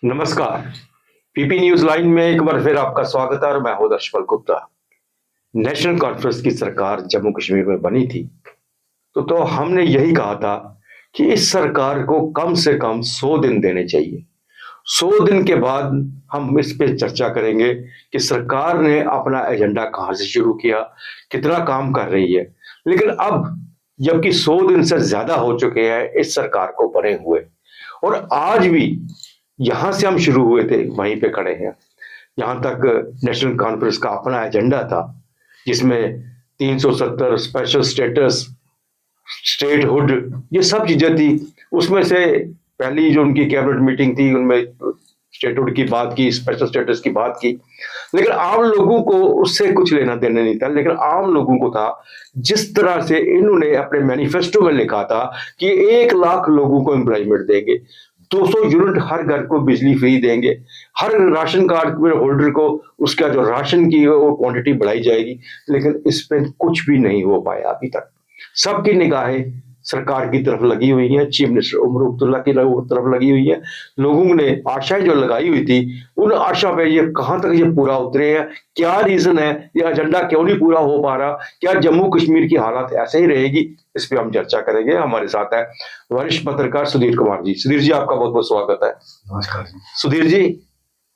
नमस्कार। PP news line में एक बार फिर आपका स्वागत है और मैं हूं दर्शपल गुप्ता। नेशनल कॉन्फ्रेंस की सरकार जम्मू कश्मीर में बनी थी तो हमने यही कहा था कि इस सरकार को कम से कम 100 दिन देने चाहिए। 100 दिन के बाद हम इस पे चर्चा करेंगे कि सरकार ने अपना एजेंडा कहां से शुरू किया, कितना काम कर रही है। लेकिन अब जबकि 100 दिन से ज्यादा हो चुके हैं इस सरकार को बने हुए, और आज भी यहां से हम शुरू हुए थे वहीं पे खड़े हैं। यहां तक नेशनल कॉन्फ्रेंस का अपना एजेंडा था जिसमें 370 स्पेशल स्टेटस, स्टेटहुड, ये सब चीजें थी। उसमें से पहली जो उनकी कैबिनेट मीटिंग थी उनमें स्टेटहुड की बात की, स्पेशल स्टेटस की बात की। लेकिन आम लोगों को उससे कुछ लेना देना नहीं था। लेकिन आम लोगों को था, जिस तरह से इन्होंने अपने मैनिफेस्टो में लिखा था कि 1 लाख लोगों को एम्प्लॉयमेंट देंगे, 200 यूनिट हर घर को बिजली फ्री देंगे, हर राशन कार्ड होल्डर को उसका जो राशन की वो क्वांटिटी बढ़ाई जाएगी। लेकिन इस पे कुछ भी नहीं हो पाया अभी तक। सबकी निगाहें सरकार की तरफ लगी हुई है, चीफ मिनिस्टर उमर अब्दुल्ला की तरफ लगी हुई है। लोगों ने आशाएं जो लगाई हुई थी उन आशा पे ये कहां तक ये पूरा उतरे हैं, क्या रीजन है, ये एजेंडा क्यों नहीं पूरा हो पा रहा, क्या जम्मू कश्मीर की हालत ऐसे ही रहेगी, इस पे हम चर्चा करेंगे। हमारे साथ है वरिष्ठ पत्रकार सुधीर कुमार जी। सुधीर जी, आपका बहुत बहुत स्वागत है। नमस्कार जी। सुधीर जी,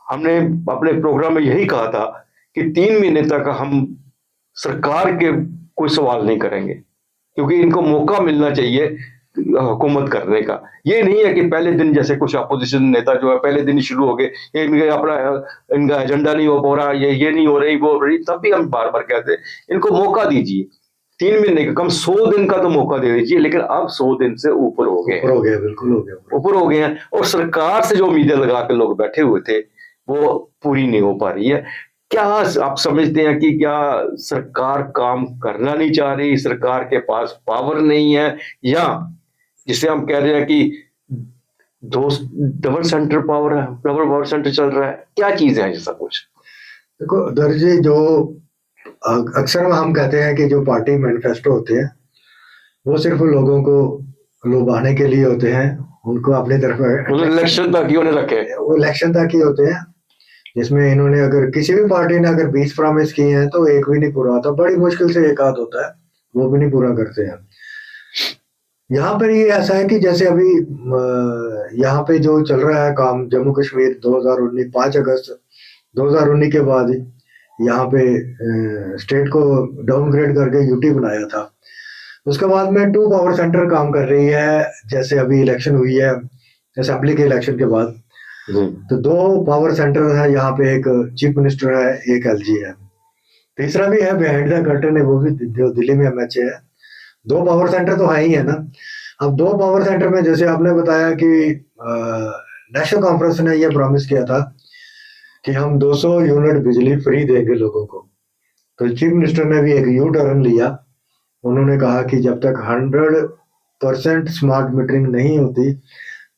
हमने अपने प्रोग्राम में यही कहा था कि 3 महीने तक हम सरकार के कोई सवाल नहीं करेंगे, क्योंकि इनको मौका मिलना चाहिए हुकूमत करने का। ये नहीं है कि पहले दिन जैसे कुछ अपोजिशन नेता जो है पहले दिन ही शुरू हो गए, इनका एजेंडा नहीं हो पा रहा, ये नहीं हो रही, वो हो रही। तब भी हम बार बार कहते हैं इनको मौका दीजिए, 3 महीने का, कम 100 दिन का तो मौका दे दीजिए। लेकिन अब 100 दिन से ऊपर हो गए, बिल्कुल हो गया, ऊपर हो गए हैं। और सरकार से जो उम्मीदें लगा के लोग बैठे हुए थे वो पूरी नहीं हो पा रही है। क्या आप समझते हैं कि क्या सरकार काम करना नहीं चाह रही, सरकार के पास पावर नहीं है, या जिसे हम कह रहे हैं कि दो डबल सेंटर पावर है, डबल पावर सेंटर चल रहा है, क्या चीज है ऐसा कुछ? देखो दर्जी, जो अक्सर हम कहते हैं कि जो पार्टी मैनिफेस्टो होते हैं वो सिर्फ लोगों को लुभाने के लिए होते हैं, उनको अपनी तरफ इलेक्शन तक ही होने रखे, वो इलेक्शन तक ही होते हैं। जिसमें इन्होंने अगर किसी भी पार्टी ने अगर 20 प्रॉमिस किए हैं तो एक भी नहीं पूरा होता, बड़ी मुश्किल से एक आध होता है, वो भी नहीं पूरा करते हैं। यहाँ पर ये ऐसा है कि जैसे अभी यहाँ पे जो चल रहा है काम, जम्मू कश्मीर 2019 5 अगस्त 2019 के बाद यहाँ पे स्टेट को डाउनग्रेड करके यूटी बनाया था। उसके बाद में 2 पावर सेंटर काम कर रही है। जैसे अभी इलेक्शन हुई है असेंबली के इलेक्शन के बाद, तो 2 पावर सेंटर है यहाँ पे, एक चीफ मिनिस्टर है, एक एलजी है, तीसरा भी है बिहाइंड द कर्टन है, वो भी जो दिल्ली में एमएचए है। 2 पावर सेंटर तो है ही है ना। अब 2 पावर सेंटर में जैसे आपने बताया कि नेशनल कॉन्फ्रेंस ने ये प्रॉमिस किया था कि हम 200 यूनिट बिजली फ्री देंगे लोगों को। तो चीफ मिनिस्टर ने भी एक यू टर्न लिया। उन्होंने कहा कि जब तक 100% स्मार्ट मीटरिंग नहीं होती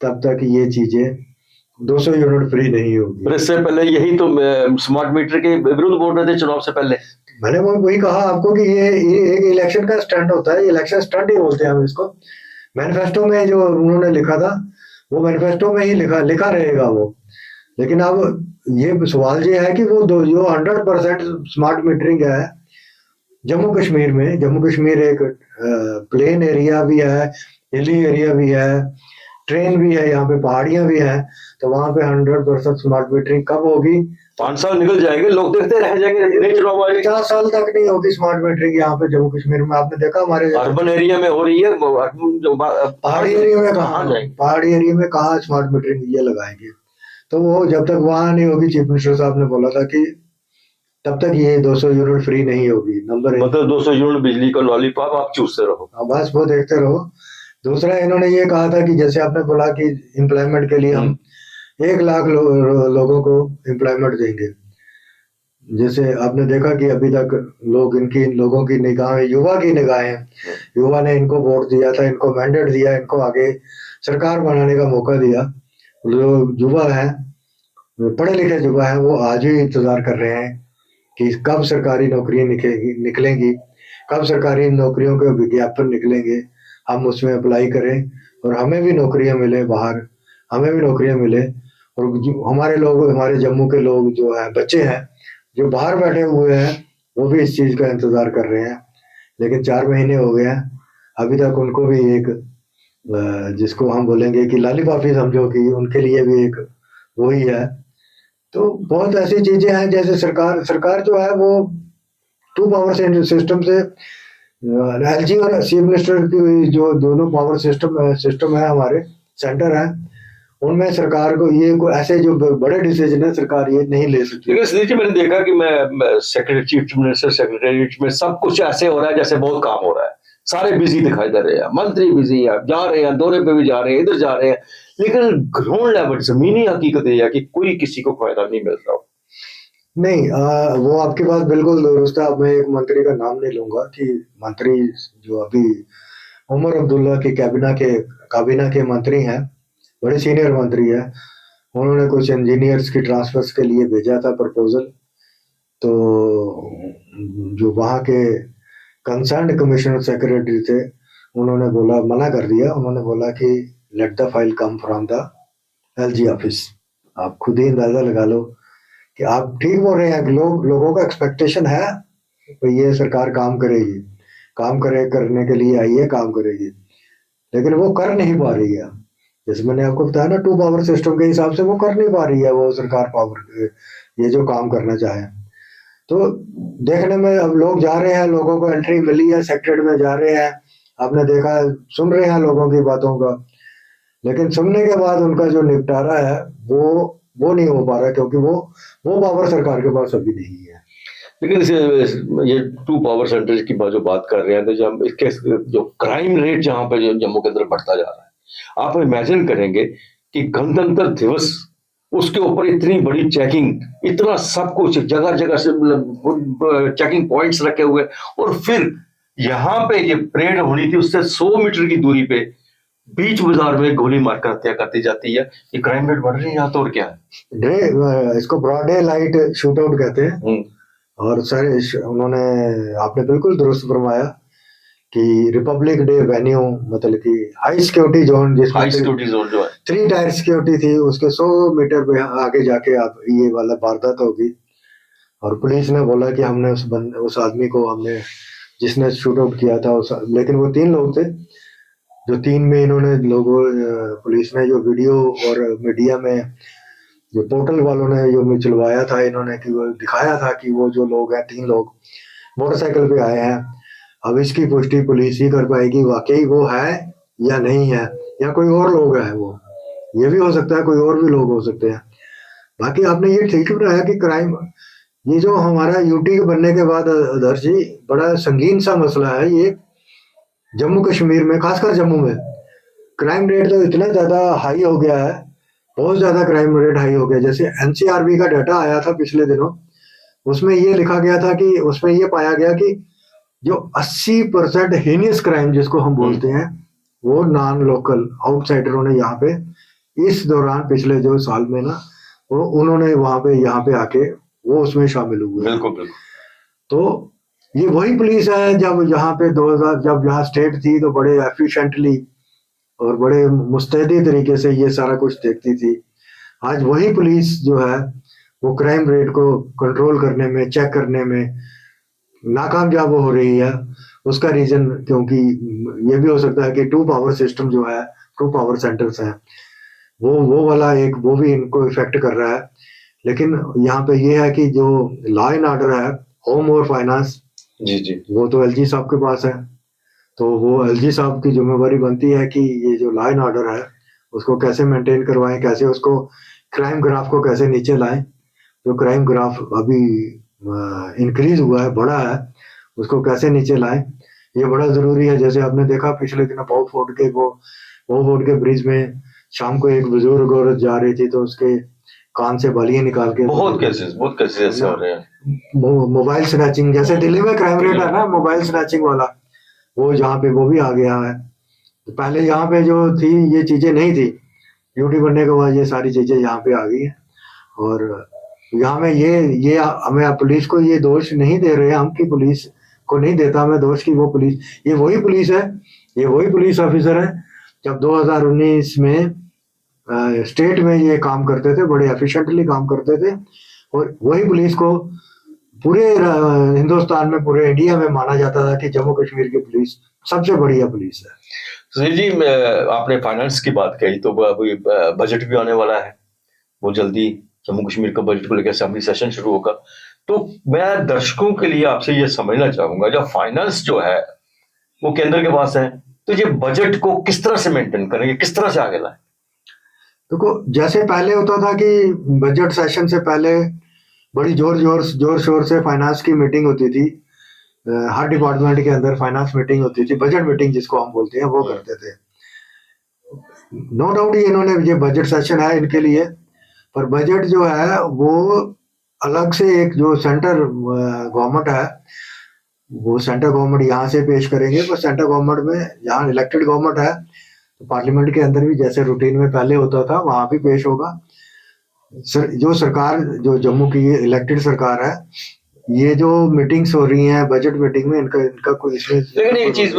तब तक ये चीजें 200 यूनिट फ्री नहीं होगी। इससे पहले यही तो स्मार्ट मीटर के विरुद्ध बोल रहे थे चुनाव से पहले। मैंने वही कहा आपको कि ये एक इलेक्शन का स्टंट होता है, इलेक्शन स्टंट ही बोलते हैं हम इसको। मैनिफेस्टो में जो उन्होंने लिखा था वो मैनिफेस्टो में ही लिखा रहेगा वो। लेकिन अब ये सवाल ये है कि वो जो 100% स्मार्ट मीटरिंग है जम्मू कश्मीर में, जम्मू कश्मीर एक प्लेन एरिया भी है, हिली एरिया भी है, ट्रेन भी है, यहाँ पे पहाड़ियां भी हैं, तो वहां पे 100% स्मार्ट मीटरिंग कब होगी? 5 साल निकल जाएंगे, लोग देखते रह जाएंगे। 50 साल तक नहीं होगी स्मार्ट मीटरिंग यहाँ पे जम्मू कश्मीर में। आपने देखा हमारे अर्बन एरिया में हो रही है, पहाड़ी एरिया में कहाँ जाएंगे? पहाड़ी एरिया में कहाँ स्मार्ट मीटरिंग ये लगाएंगे? तो वो जब तक वहां नहीं होगी, चीफ मिनिस्टर साहब ने बोला था कि तब तक ये 200 यूनिट फ्री नहीं होगी। नंबर 1, मतलब 200 यूनिट बिजली का लॉलीपॉप आप चूसते रहो, बस वो देखते रहो। दूसरा, इन्होंने ये कहा था कि जैसे आपने बोला कि एम्प्लॉयमेंट के लिए हम 1 लाख लोगों को एम्प्लॉयमेंट देंगे। जैसे आपने देखा कि अभी तक लोगों की निगाहें, युवा की निगाहें, युवा ने इनको वोट दिया था, इनको मैंडेट दिया, इनको आगे सरकार बनाने का मौका दिया। जो युवा है, पढ़े लिखे युवा है, वो आज ही इंतजार कर रहे हैं कि कब सरकारी नौकरियां निकलेंगी, कब सरकारी नौकरियों के विज्ञापन निकलेंगे, हम उसमें अप्लाई करें और हमें भी नौकरियां मिले, बाहर हमें भी नौकरियां मिले और जो हमारे लोग, हमारे जम्मू के लोग जो है, बच्चे हैं जो बाहर बैठे हुए हैं, वो भी इस चीज का इंतजार कर रहे हैं। लेकिन 4 महीने हो गए हैं, अभी तक उनको भी एक जिसको हम बोलेंगे कि लॉलीपॉप ही समझो कि उनके लिए भी एक वही है। तो बहुत ऐसी चीजें हैं, जैसे सरकार जो है वो 2 पावर सिस्टम से, एलजी और चीफ मिनिस्टर की जो दोनों पावर सिस्टम है हमारे सेंटर है, उनमें सरकार को ये ऐसे जो बड़े डिसीजन है सरकार ये नहीं ले सकती। लेकिन सुनील जी, मैंने देखा कि मैं सेक्रेटरी, चीफ मिनिस्टर सेक्रेटरीट में सब कुछ ऐसे हो रहा है जैसे बहुत काम हो रहा है, सारे बिजी दिखाई दे रहे हैं, मंत्री बिजी है, जा रहे हैं दौरे पे भी जा रहे हैं, इधर जा रहे हैं, लेकिन ग्राउंड लेवल जमीनी हकीकत ये है कि कोई किसी को फायदा नहीं मिल रहा। नहीं, वो आपकी बात बिल्कुल दुरुस्त है। अब मैं एक मंत्री का नाम नहीं लूंगा कि मंत्री जो अभी उमर अब्दुल्ला की काबीना के मंत्री हैं, बड़े सीनियर मंत्री है, उन्होंने कुछ इंजीनियर्स की ट्रांसफर्स के लिए भेजा था प्रपोजल। तो जो वहाँ के कंसर्न कमिश्नर सेक्रेटरी थे, उन्होंने बोला, मना कर दिया। उन्होंने बोला कि let the file come from the LG office. आप खुद ही अंदाजा लगा लो कि आप ठीक बोल रहे हैं। लोगों का एक्सपेक्टेशन है तो ये सरकार काम करेगी, करने के लिए आई है, काम करेगी, लेकिन वो कर नहीं पा रही है। जैसे मैंने आपको बताया ना, 2 पावर सिस्टम के हिसाब से वो कर नहीं पा रही है, वो सरकार पावर ये जो काम करना चाहे। तो देखने में अब लोग जा रहे हैं, लोगों को एंट्री मिली है, सेक्रेटरी में जा रहे हैं, आपने देखा, सुन रहे हैं लोगों की बातों का, लेकिन सुनने के बाद उनका जो निपटारा है वो नहीं हो पा रहा, क्योंकि वो पावर सरकार के पास अभी नहीं है। लेकिन ये 2 पावर सेंटर्स की जो बात कर रहे हैं, तो जब इसके जो क्राइम रेट जहाँ पे जो जम्मू के अंदर बढ़ता जा रहा है, आप इमेजिन करेंगे कि गणतंत्र दिवस, उसके ऊपर इतनी बड़ी चेकिंग, इतना सब कुछ, जगह जगह से चेकिंग पॉइंट्स रखे हुए, और फिर यहाँ पे ये परेड होनी थी, उससे 100 मीटर की दूरी पे बीच बाजार में गोली मारकर हत्या करती जाती है। ये क्राइम रेट बढ़ रही है यहाँ तो, और क्या है? इसको broad daylight shootout कहते हैं। और सर उन्होंने, आपने बिल्कुल दुरुस्त फरमाया कि रिपब्लिक डे वेन्यू, मतलब कि हाई सिक्योरिटी जोन, जिसमें हाई सिक्योरिटी जोन जो है 3 टायर सिक्योरिटी थी, उसके 100 मीटर पे आगे जाके आप ये वाला वारदात होगी। और पुलिस ने बोला कि हमने उस आदमी को, हमने जिसने शूट आउट किया था लेकिन वो 3 लोग थे, जो 3 में इन्होंने पुलिस ने जो वीडियो और मीडिया में, जो पोर्टल वालों ने जो चलवाया था, इन्होंने कि वो दिखाया था कि वो जो लोग हैं, 3 लोग मोटरसाइकिल पे आए हैं। अब इसकी पुष्टि पुलिस ही कर पाएगी वाकई वो है या नहीं है, या कोई और लोग है। वो ये भी हो सकता है, कोई और भी लोग हो सकते हैं। बाकी आपने ये ठीक बताया कि क्राइम, ये जो हमारा यूटी बनने के बाद आदर्श जी, बड़ा संगीन सा मसला है ये जम्मू कश्मीर में, खासकर जम्मू में। क्राइम रेट तो इतना ज्यादा हाई हो गया है, बहुत ज्यादा क्राइम रेट हाई हो गया। जैसे एनसीआरबी का डाटा आया था पिछले दिनों, उसमें ये लिखा गया था कि उसमें ये पाया गया कि जो 80% हीनियस क्राइम जिसको हम बोलते हैं, वो नॉन लोकल आउटसाइडरों ने यहाँ पे इस दौरान, पिछले जो साल में ना, वो उन्होंने वहां पे यहाँ पे आके वो उसमें शामिल हुए। बिल्कुल बिल्कुल। तो ये वही पुलिस है जब यहाँ पे 2000, जब यहाँ स्टेट थी, तो बड़े एफिशिएंटली और बड़े मुस्तैदी तरीके से ये सारा कुछ देखती थी। आज वही पुलिस जो है वो क्राइम रेट को कंट्रोल करने में, चेक करने में नाकामयाब हो रही है। उसका रीजन, क्योंकि ये भी हो सकता है कि 2 पावर सिस्टम जो है, 2 पावर सेंटर्स हैं, वो वाला एक, वो भी इनको इफेक्ट कर रहा है। लेकिन यहाँ पे ये है कि जो लॉ एंड ऑर्डर है, होम और फाइनेंस, जी, वो तो एलजी साहब के पास है। तो वो एलजी साहब की जिम्मेवारी बनती है कि ये जो लॉ एंड ऑर्डर है उसको कैसे मेंटेन करवाएं, कैसे उसको क्राइम ग्राफ को कैसे नीचे लाएं। जो क्राइम ग्राफ अभी इंक्रीज हुआ है, बढ़ा है, उसको कैसे नीचे लाएं, ये बड़ा जरूरी है। जैसे आपने देखा पिछले दिन पाउ फोर्ट के ब्रिज में शाम को एक बुजुर्ग औरत जा रही थी, तो उसके कान से बालियां निकाल के, बहुत केसेस ऐसे हो रहे हैं। मोबाइल स्नैचिंग, जैसे दिल्ली में क्राइम रेट है ना मोबाइल स्नैचिंग वाला, वो जहाँ पे वो भी आ गया है। तो पहले यहाँ पे जो थी ये चीजें नहीं थी, यूटी बनने के बाद ये सारी चीजें यहाँ पे आ गई हैं। और यहाँ में ये हमें पुलिस को ये दोष नहीं दे रहे हम, कि पुलिस को नहीं देता मैं दोष की, वो पुलिस, ये वही पुलिस है, ये वही पुलिस ऑफिसर है। जब 2019 में स्टेट में ये काम करते थे, बड़े एफिशिएंटली काम करते थे, और वही पुलिस को पूरे हिंदुस्तान में, पूरे इंडिया में माना जाता था कि जम्मू कश्मीर की पुलिस सबसे बढ़िया पुलिस है। सुधीर जी, आपने फाइनेंस की बात कही, तो अभी बजट भी आने वाला है, वो जल्दी जम्मू कश्मीर का बजट को लेकर असेंबली सेशन शुरू होगा। तो मैं दर्शकों के लिए आपसे ये समझना चाहूंगा, जब फाइनेंस जो है वो केंद्र के पास है, तो ये बजट को किस तरह से मेंटेन करेंगे, किस तरह से आगे लाए? देखो, जैसे पहले होता था कि बजट सेशन से पहले बड़ी जोर शोर से फाइनेंस की मीटिंग होती थी, हर डिपार्टमेंट के अंदर फाइनेंस मीटिंग होती थी, बजट मीटिंग जिसको हम बोलते हैं, वो करते थे। नो डाउट इन्होंने, ये बजट सेशन है इनके लिए, पर बजट जो है वो अलग से एक जो सेंटर गवर्नमेंट है, वो सेंटर गवर्नमेंट यहाँ से पेश करेंगे। पर सेंटर गवर्नमेंट में, यहाँ इलेक्टेड गवर्नमेंट है, तो पार्लियामेंट के अंदर भी जैसे रूटीन में पहले होता था वहां भी पेश होगा। जो सरकार, जो जम्मू की इलेक्टेड सरकार है, ये जो मीटिंग्स हो रही हैं बजट मीटिंग में, इनका कोई इसमें, लेकिन एक चीज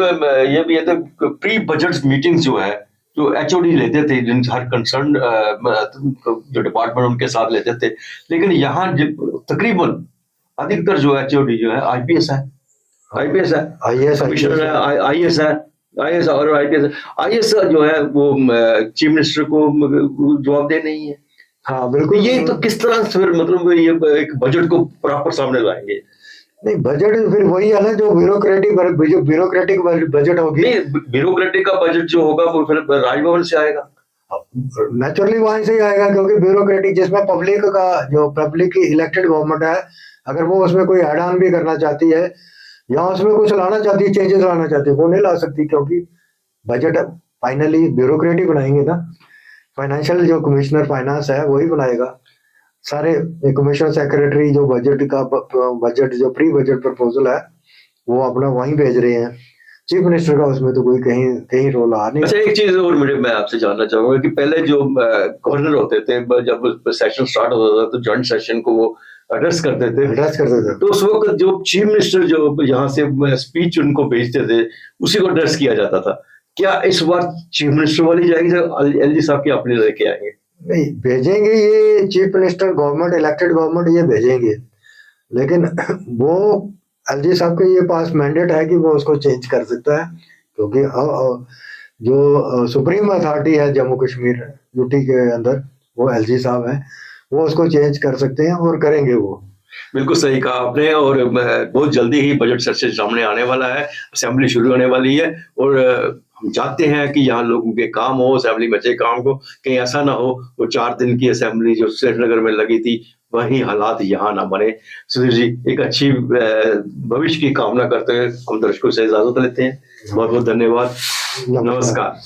ये भी है, तो प्री बजट मीटिंग्स जो है, जो एचओडी लेते थे, जिन हर कंसर्न जो डिपार्टमेंट उनके साथ लेते थे, लेकिन यहाँ तकरीबन अधिकतर जो एचओडी जो है आईपीएस है, आईएएस कमिश्नर है, आईएएस और आईएएस जो है वो चीफ मिनिस्टर को जवाब दे नहीं है। हाँ बिल्कुल। ये तो किस तरह से फिर मतलब ये एक बजट को प्रॉपर सामने लाएंगे? नहीं, बजट फिर वही है ना, जो ब्यूरोक्रेटिक बजट होगी। नहीं, ब्यूरोक्रेटिक का बजट जो होगा वो फिर राजभवन से आएगा, नेचुरली वहां से ही आएगा, क्योंकि ब्यूरोक्रेटिक जिसमें पब्लिक का, जो पब्लिक की इलेक्टेड गवर्नमेंट है, अगर वो उसमें कोई ऐड ऑन भी करना चाहती है या उसमें कुछ लाना चाहती है, चेंजेस लाना चाहती है, वो नहीं ला सकती, क्योंकि बजट फाइनली ब्यूरोक्रेटिक बनाएंगे ना। फाइनेंशियल जो कमिश्नर फाइनेंस है वही बनाएगा। सारे कमिश्नर सेक्रेटरी जो बजट जो प्री बजट प्रपोजल है वो अपना वहीं भेज रहे हैं। चीफ मिनिस्टर का उसमें तो कोई कहीं रोल आ नहीं। अच्छा, एक चीज और मैं आपसे जानना चाहूंगा कि पहले जो गवर्नर होते थे, जब सेशन स्टार्ट होता था तो जॉइंट सेशन को वो एड्रेस करते थे, तो उस वक्त जो चीफ मिनिस्टर जो यहाँ से स्पीच उनको भेजते थे, उसी को एड्रेस किया जाता था। क्या इस बार चीफ मिनिस्टर वाली जाएगी, एलजी साहब की अपनी लेके आएंगे? नहीं भेजेंगे, ये chief minister government, elected government ये भेजेंगे, लेकिन वो एलजी साहब के ये पास मैंडेट है कि वो उसको चेंज कर सकता है, क्योंकि जो सुप्रीम अथॉरिटी है जम्मू कश्मीर यूटी के अंदर, वो एलजी साहब है, वो उसको चेंज कर सकते हैं और करेंगे वो। बिल्कुल सही कहा आपने, और बहुत जल्दी ही बजट सेशन सामने आने वाला है, असेंबली शुरू होने वाली है, और हम चाहते हैं कि यहाँ लोगों के काम हो, असेंबली बचे काम को, कहीं ऐसा ना हो वो 4 दिन की असेंबली जो श्रीनगर में लगी थी वही हालात यहाँ ना बने। सुधीर जी, एक अच्छी भविष्य की कामना करते हुए हम दर्शकों से इजाजत लेते हैं। बहुत बहुत धन्यवाद, नमस्कार।